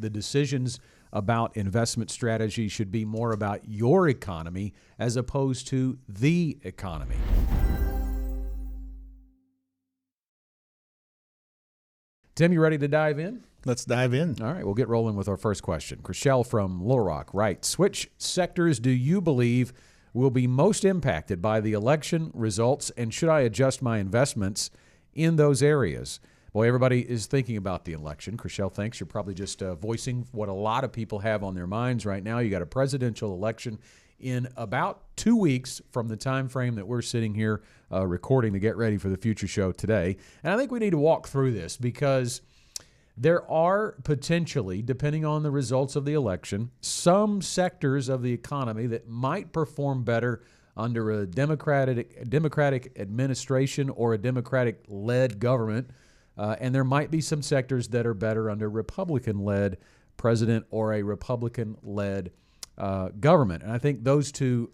the decisions about investment strategy should be more about your economy as opposed to the economy. Tim, you ready to dive in? Let's dive in. All right, we'll get rolling with our first question. Chriselle from Little Rock writes, which sectors do you believe will be most impacted by the election results, and should I adjust my investments in those areas? Boy, everybody is thinking about the election. Chriselle, thanks. You're probably just voicing what a lot of people have on their minds right now. You got a presidential election in about 2 weeks from the time frame that we're sitting here recording to get ready for the Future Show today. And I think we need to walk through this because there are potentially, depending on the results of the election, some sectors of the economy that might perform better under a Democratic administration or a Democratic-led government. And there might be some sectors that are better under Republican-led president or a Republican-led government. And I think those two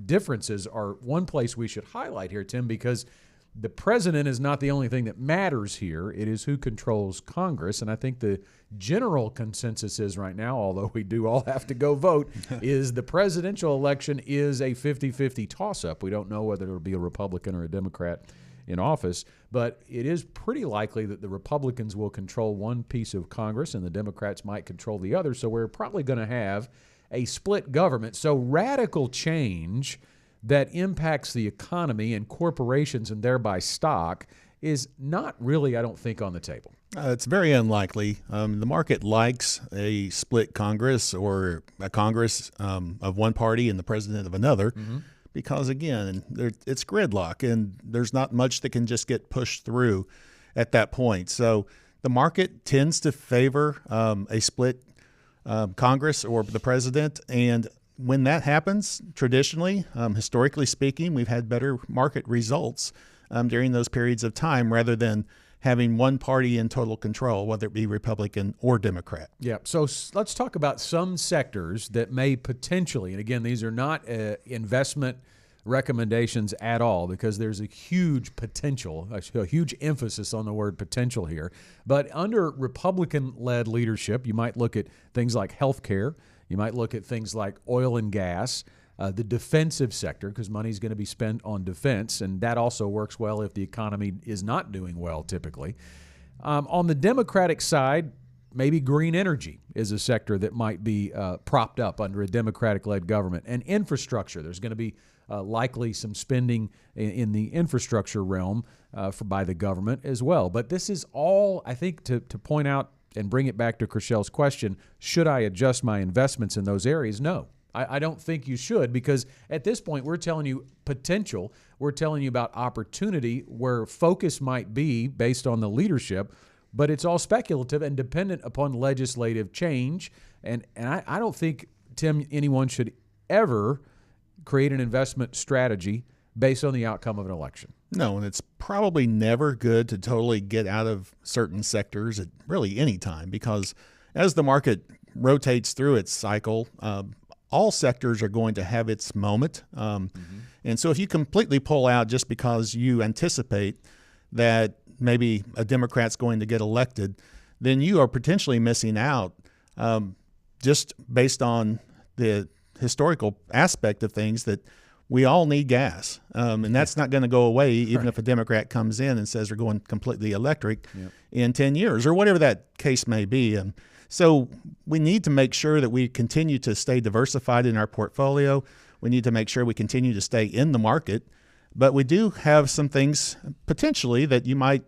differences are one place we should highlight here, Tim, because the president is not the only thing that matters here. It is who controls Congress. And I think the general consensus is right now, although we do all have to go vote, is the presidential election is a 50-50 toss-up. We don't know whether it'll be a Republican or a Democrat in office, but it is pretty likely that the Republicans will control one piece of Congress and the Democrats might control the other. So we're probably going to have a split government. So radical change that impacts the economy and corporations and thereby stock is not really, I don't think, on the table. It's very unlikely. The market likes a split Congress or a Congress of one party and the president of another. Because, again, it's gridlock, and there's not much that can just get pushed through at that point. So the market tends to favor a split Congress or the president, and when that happens, traditionally, historically speaking, we've had better market results during those periods of time rather than having one party in total control, whether it be Republican or Democrat. Yeah, so let's talk about some sectors that may potentially, and again, these are not investment recommendations at all because there's a huge potential, a huge emphasis on the word potential here. But under Republican-led leadership, you might look at things like healthcare. You might look at things like oil and gas, the defensive sector, because money's going to be spent on defense, and that also works well if the economy is not doing well typically. On the Democratic side, maybe green energy is a sector that might be propped up under a Democratic-led government. And infrastructure, there's going to be likely some spending in the infrastructure realm by the government as well. But this is all, I think, to point out and bring it back to Chriselle's question, should I adjust my investments in those areas? No. I don't think you should, because at this point we're telling you potential. We're telling you about opportunity where focus might be based on the leadership, but it's all speculative and dependent upon legislative change. And I don't think, Tim, anyone should ever create an investment strategy based on the outcome of an election. No, and it's probably never good to totally get out of certain sectors at really any time, because as the market rotates through its cycle, all sectors are going to have its moment. And so if you completely pull out just because you anticipate that maybe a Democrat's going to get elected, then you are potentially missing out just based on the historical aspect of things that we all need gas. And that's not going to go away even if a Democrat comes in and says we're going completely electric in 10 years or whatever that case may be. So we need to make sure that we continue to stay diversified in our portfolio. We need to make sure we continue to stay in the market. But we do have some things potentially that you might,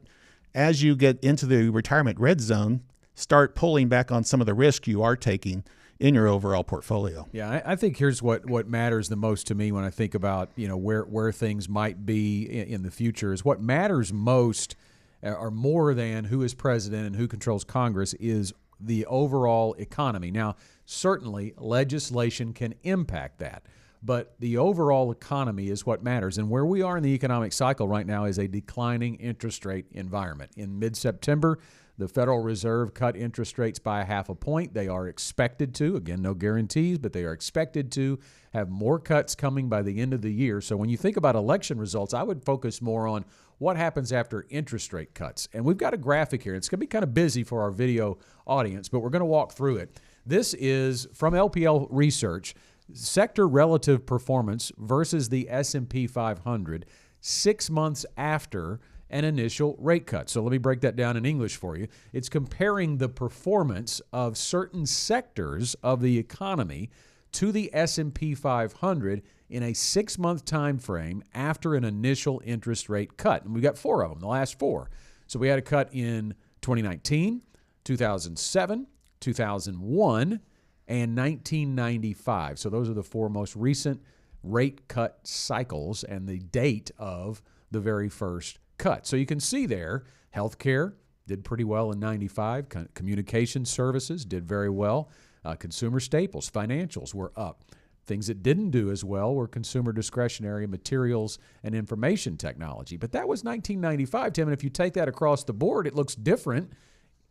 as you get into the retirement red zone, start pulling back on some of the risk you are taking in your overall portfolio. Yeah, I think here's what matters the most to me when I think about, you know, where things might be in the future is what matters most or more than who is president and who controls Congress is the overall economy. Now, certainly legislation can impact that, but the overall economy is what matters. And where we are in the economic cycle right now is a declining interest rate environment. In mid-September, the Federal Reserve cut interest rates by 0.5 point. They are expected to, again, no guarantees, but they are expected to have more cuts coming by the end of the year. So when you think about election results, I would focus more on what happens after interest rate cuts. And we've got a graphic here. It's going to be kind of busy for our video audience, but we're going to walk through it. This is from LPL Research, sector relative performance versus the S&P 500 6 months after an initial rate cut. So let me break that down in English for you. It's comparing the performance of certain sectors of the economy to the S&P 500 in a 6-month time frame after an initial interest rate cut. And we've got 4 of them, the last 4. So we had a cut in 2019, 2007, 2001, and 1995. So those are the 4 most recent rate cut cycles and the date of the very first cut. So you can see there, healthcare did pretty well in 95. Communication services did very well. Consumer staples, financials were up. Things that didn't do as well were consumer discretionary, materials, and information technology. But that was 1995, Tim, and if you take that across the board, it looks different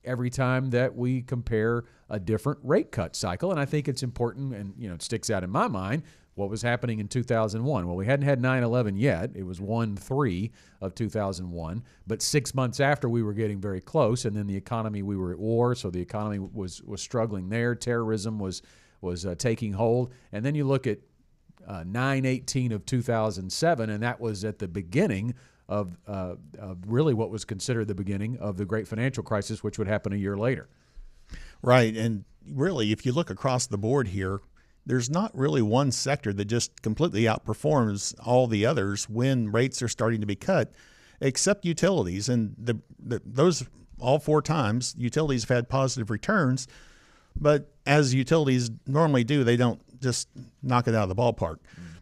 every time that we compare a different rate cut cycle. And I think it's important, and it sticks out in my mind, what was happening in 2001. Well, we hadn't had 9/11 yet. It was 1/3 of 2001. But 6 months after, we were getting very close. And then the economy, we were at war, so the economy was struggling there. Terrorism was taking hold. And then you look at 9/18 of 2007, and that was at the beginning of really what was considered the beginning of the great financial crisis, which would happen a year later. Right. And really, if you look across the board here, there's not really one sector that just completely outperforms all the others when rates are starting to be cut, except utilities. And those all 4 times, utilities have had positive returns. But as utilities normally do, they don't just knock it out of the ballpark.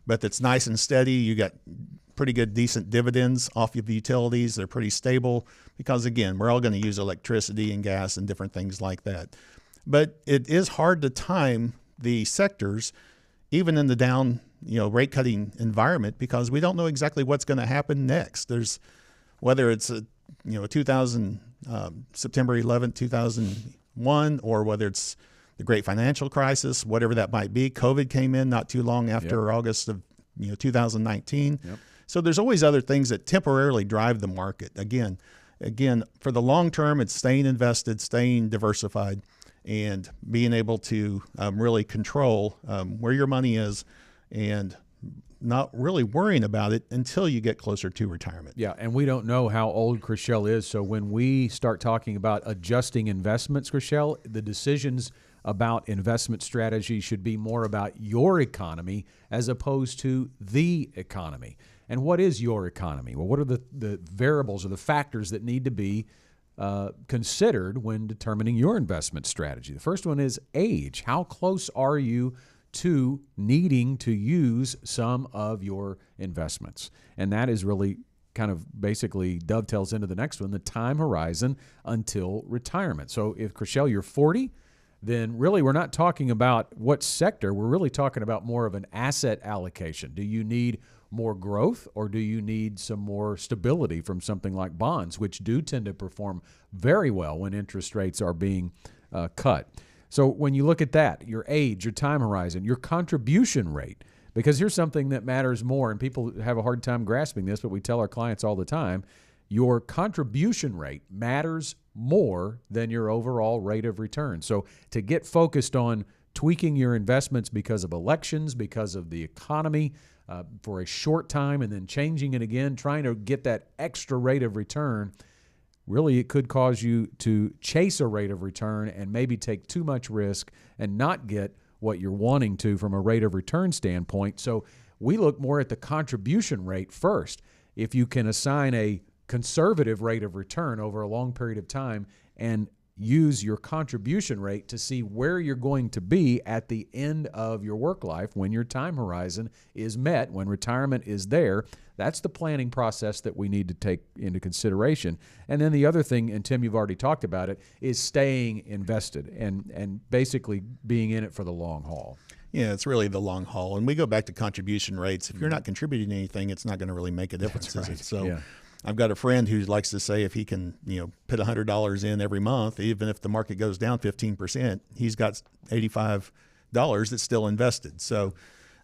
But it's nice and steady. You got pretty good, decent dividends off of the utilities. They're pretty stable because, again, we're all going to use electricity and gas and different things like that. But it is hard to time the sectors, even in the down, rate cutting environment, because we don't know exactly what's going to happen next. There's whether it's a 2000 September 11th, 2001, or whether it's the great financial crisis, whatever that might be. COVID came in not too long after August of 2019. Yep. So there's always other things that temporarily drive the market. Again, for the long term, it's staying invested, staying diversified, and being able to really control where your money is and not really worrying about it until you get closer to retirement. Yeah, and we don't know how old Chriselle is, so when we start talking about adjusting investments, Chriselle, the decisions about investment strategy should be more about your economy as opposed to the economy. And what is your economy? Well, what are the variables or the factors that need to be considered when determining your investment strategy? The first one is age. How close are you to needing to use some of your investments? And that is really kind of basically dovetails into the next one, the time horizon until retirement. So if, Chriselle, you're 40, then really we're not talking about what sector. We're really talking about more of an asset allocation. Do you need more growth, or do you need some more stability from something like bonds, which do tend to perform very well when interest rates are being cut? So when you look at that, your age, your time horizon, your contribution rate, because here's something that matters more, and people have a hard time grasping this, but we tell our clients all the time, your contribution rate matters more than your overall rate of return. So to get focused on tweaking your investments because of elections, because of the economy, for a short time and then changing it again, trying to get that extra rate of return, really it could cause you to chase a rate of return and maybe take too much risk and not get what you're wanting to from a rate of return standpoint. So we look more at the contribution rate first. If you can assign a conservative rate of return over a long period of time and use your contribution rate to see where you're going to be at the end of your work life when your time horizon is met, when retirement is there. That's the planning process that we need to take into consideration. And then the other thing, and Tim, you've already talked about it, is staying invested and basically being in it for the long haul. Yeah, it's really the long haul. And we go back to contribution rates. If you're not contributing anything, it's not going to really make a difference, is it? So I've got a friend who likes to say if he can, put $100 in every month, even if the market goes down 15%, he's got $85 that's still invested. So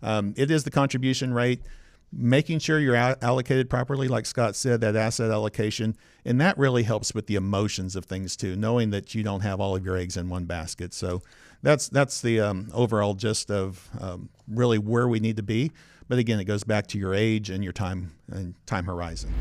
it is the contribution rate. making sure you're allocated properly, like Scott said, that asset allocation, and that really helps with the emotions of things too, knowing that you don't have all of your eggs in one basket. So that's the overall gist of really where we need to be. But again, it goes back to your age and your time horizon.